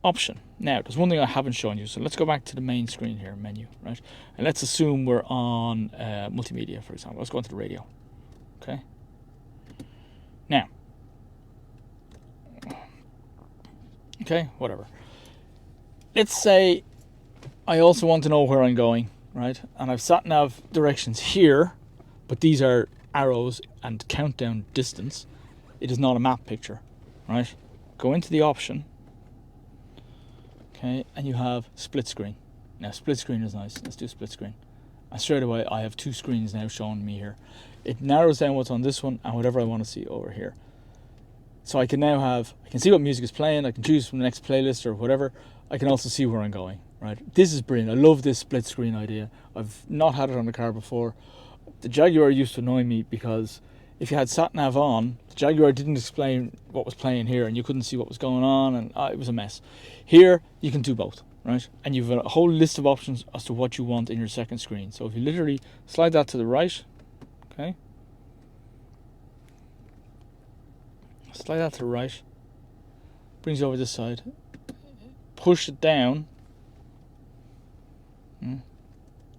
option. Now, there's one thing I haven't shown you, so let's go back to the main screen here, menu, right? And let's assume we're on multimedia, for example. Let's go into the radio, okay? Now, okay, whatever. Let's say I also want to know where I'm going, right? And I've sat nav directions here, but these are arrows and countdown distance. It is not a map picture, right? Go into the option, okay, and you have split screen. Now, split screen is nice. Let's do split screen. And straight away, I have two screens now showing me here. It narrows down what's on this one and whatever I want to see over here. So I can now I can see what music is playing. I can choose from the next playlist or whatever. I can also see where I'm going, right? This is brilliant. I love this split screen idea. I've not had it on the car before. The Jaguar used to annoy me because if you had sat nav on, the Jaguar didn't explain what was playing here and you couldn't see what was going on, and it was a mess. Here, you can do both, right? And you've a whole list of options as to what you want in your second screen. So if you literally slide that to the right, okay? Slide that to the right, brings you over this side. Push it down, and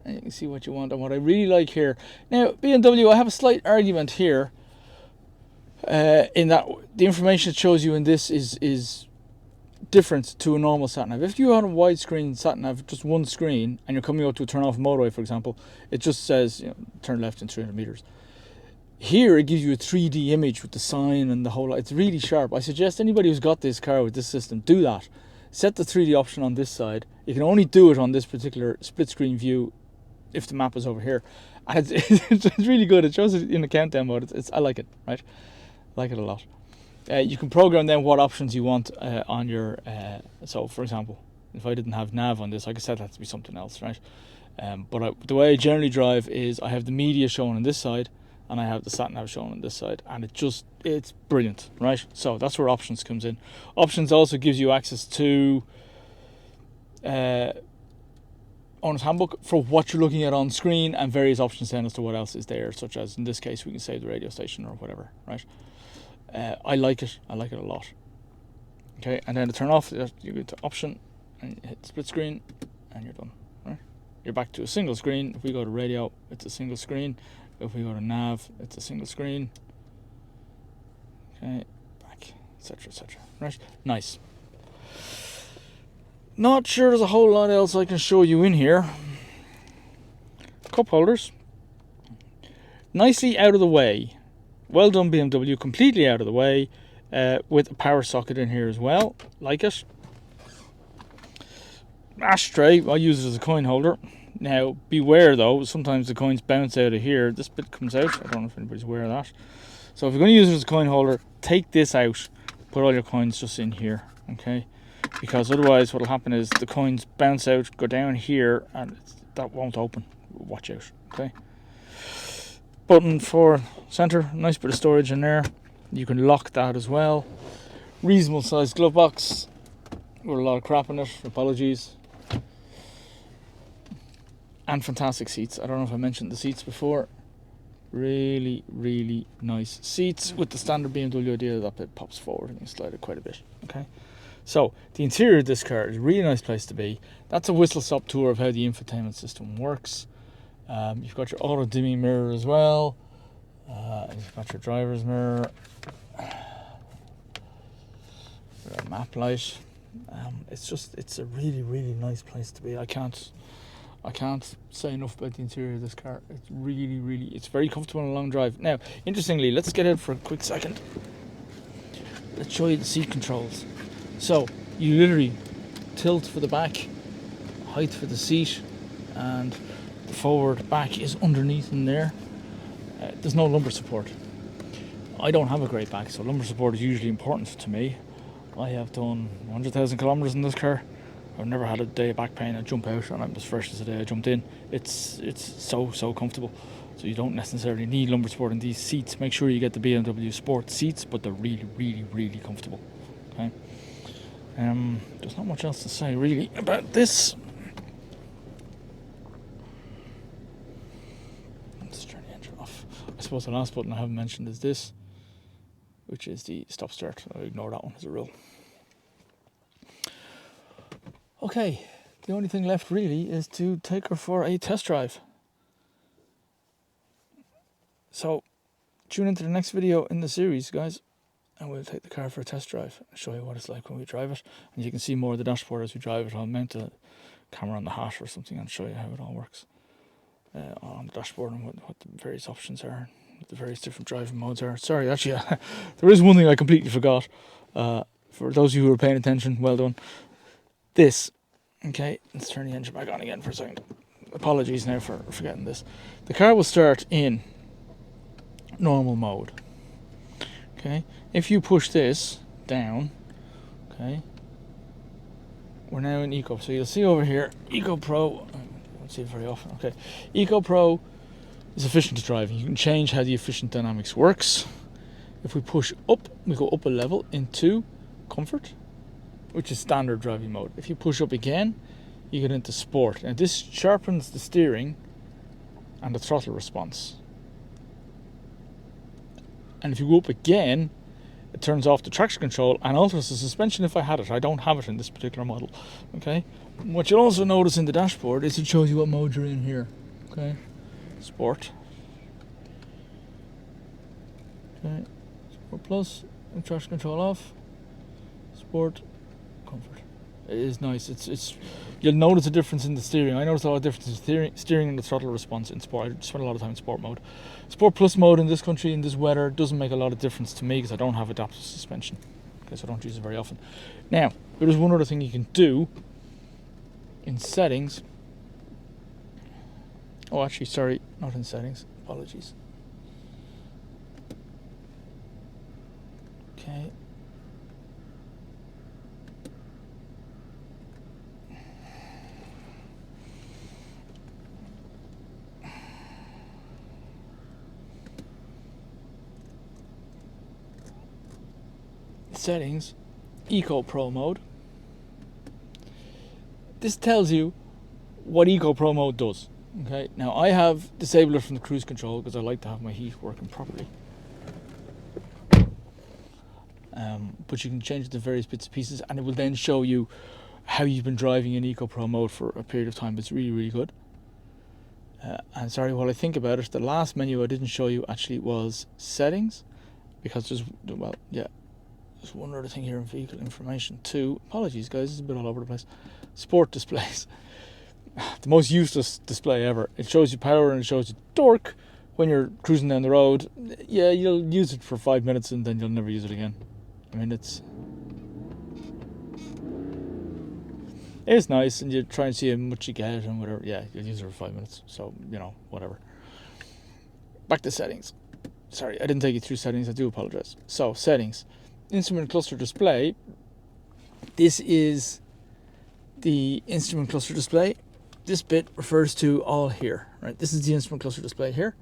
you can see what you want. And what I really like here, now BMW, I have a slight argument here, in that the information it shows you in this is different to a normal sat nav. If you have a widescreen sat nav, just one screen, and you're coming up to a turn off motorway, for example, it just says, you know, turn left in 300 meters. Here it gives you a 3D image with the sign and the whole lot. It's really sharp. I suggest anybody who's got this car with this system, do that. Set the 3D option on this side. You can only do it on this particular split screen view if the map is over here. And it's really good. It shows it in the countdown mode. I like it, right? I like it a lot. You can program then what options you want on your... so, for example, if I didn't have nav on this, I could set that to be something else, right? But the way I generally drive is I have the media shown on this side, and I have the sat nav shown on this side, and it's brilliant, right? So that's where options comes in. Options also gives you access to owner's handbook for what you're looking at on screen, and various options then as to what else is there, such as in this case we can save the radio station or whatever, right? I like it a lot. Okay, and then to turn off, you go to option and hit split screen, and you're done, right? You're back to a single screen. If we go to radio, it's a single screen. If we go to nav, it's a single screen. Okay, back, etc, etc. Right, nice. Not sure there's a whole lot else I can show you in here. Cup holders, nicely out of the way. Well done, BMW, completely out of the way, with a power socket in here as well. Like it. Ashtray, I use it as a coin holder. Now, beware though, sometimes the coins bounce out of here. This bit comes out. I don't know if anybody's aware of that. So if you're going to use it as a coin holder, take this out. Put all your coins just in here, okay? Because otherwise what will happen is the coins bounce out, go down here, and that won't open. Watch out, okay? Button for center, nice bit of storage in there. You can lock that as well. Reasonable sized glove box with a lot of crap in it, apologies. And fantastic seats. I don't know if I mentioned the seats before. Really, really nice seats with the standard BMW idea that bit pops forward and you slide it quite a bit. Okay, so the interior of this car is a really nice place to be. That's a whistle-stop tour of how the infotainment system works. You've got your auto-dimming mirror as well. You've got your driver's mirror. Your map light. It's a really, really nice place to be. I can't say enough about the interior of this car. It's really, it's very comfortable on a long drive. Now, interestingly, let's get out for a quick second. Let's show you the seat controls. So, you literally tilt for the back, height for the seat, and the forward back is underneath in there. There's no lumbar support. I don't have a great back, so lumbar support is usually important to me. I have done 100,000 kilometers in this car. I've never had a day of back pain. I jump out and I'm as fresh as the day I jumped in. It's so comfortable. So you don't necessarily need lumbar support in these seats. Make sure you get the BMW Sport seats, but they're really comfortable. Okay. There's not much else to say really about this. Let's turn the engine off. I suppose the last button I haven't mentioned is this, which is the stop start. I'll ignore that one as a rule. Okay, the only thing left really is to take her for a test drive. So tune into the next video in the series, guys, and we'll take the car for a test drive and show you what it's like when we drive it. And you can see more of the dashboard as we drive it. I'll mount a camera on the hat or something and show you how it all works on the dashboard and what the various options are, what the various different driving modes are. Sorry, actually, there is one thing I completely forgot. For those of you who are paying attention, well done. This, okay, let's turn the engine back on again for a second. Apologies now for forgetting this. The car will start in normal mode. Okay, if you push this down, okay, we're now in Eco. So you'll see over here, Eco Pro. I don't see it very often. Okay, Eco Pro is efficient driving. You can change how the efficient dynamics works. If we push up, we go up a level into Comfort, which is standard driving mode. If you push up again, you get into Sport. Now this sharpens the steering and the throttle response. And if you go up again, it turns off the traction control and alters the suspension if I had it. I don't have it in this particular model. Okay. What you'll also notice in the dashboard is it shows you what mode you're in here. Okay. Sport. Okay. Sport Plus. Traction control off. Sport. Comfort. It is nice. It's you'll notice a difference in the steering. I notice a lot of difference in steering and the throttle response in Sport. I spent a lot of time in Sport mode. Sport Plus mode in this country, in this weather, doesn't make a lot of difference to me because I don't have adaptive suspension. Okay, so I don't use it very often. Now, there is one other thing you can do in settings. Oh, actually, sorry, not in settings. Apologies. Okay. Settings, Eco Pro mode. This tells you what Eco Pro mode does. Okay, now I have disabled it from the cruise control because I like to have my heat working properly. But you can change the various bits and pieces, and it will then show you how you've been driving in Eco Pro mode for a period of time. It's really, really good. And sorry, while I think about it, the last menu I didn't show you actually was settings, because there's, well, yeah. There's one other thing here in vehicle information too. Apologies guys, it's a bit all over the place. Sport displays. The most useless display ever. It shows you power and it shows you torque when you're cruising down the road. Yeah, you'll use it for 5 minutes and then you'll never use it again. I mean, it's nice and you try and see how much you get and whatever. Yeah, you'll use it for 5 minutes. So, you know, whatever. Back to settings. Sorry, I didn't take you through settings. I do apologize. So, settings. Instrument cluster display. This is the instrument cluster display. This bit refers to all here, right? This is the instrument cluster display here,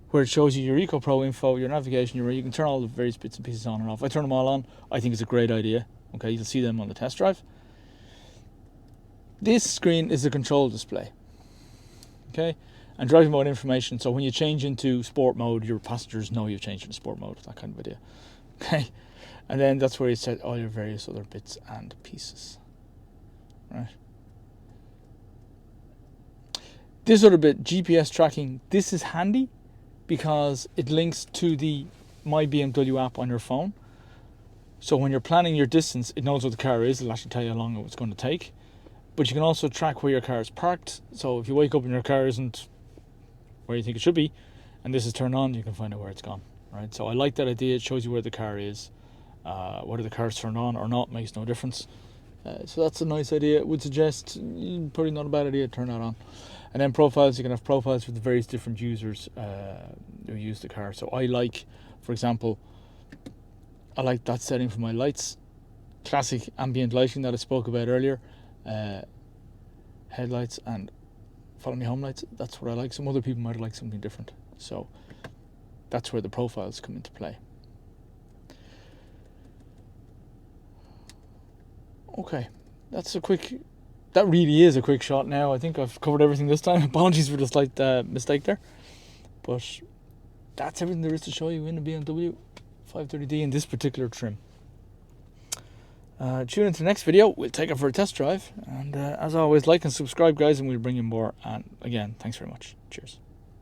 where it shows you your Eco Pro info, your navigation, you can turn all the various bits and pieces on and off. I turn them all on. I think it's a great idea. Okay, you'll see them on the test drive. This screen is the control display. Okay, and driving mode information. So when you change into sport mode, your passengers know you've changed into sport mode. That kind of idea. Okay. And then that's where you set all your various other bits and pieces. Right. This other bit, GPS tracking, this is handy because it links to the My BMW app on your phone. So when you're planning your distance, it knows what the car is. It'll actually tell you how long it's going to take. But you can also track where your car is parked. So if you wake up and your car isn't where you think it should be, and this is turned on, you can find out where it's gone. Right. So I like that idea. It shows you where the car is. Whether the car's turned on or not makes no difference. So that's a nice idea. I would suggest, probably not a bad idea, to turn that on. And then profiles, you can have profiles for the various different users who use the car. So I like, for example, I like that setting for my lights. Classic ambient lighting that I spoke about earlier. Headlights and follow me home lights. That's what I like. Some other people might like something different. So that's where the profiles come into play. Okay, that really is a quick shot now. I think I've covered everything this time. Apologies for the slight mistake there. But that's everything there is to show you in the BMW 530D in this particular trim. Tune into the next video. We'll take it for a test drive. And as always, like and subscribe, guys, and we'll bring you more. And again, thanks very much. Cheers.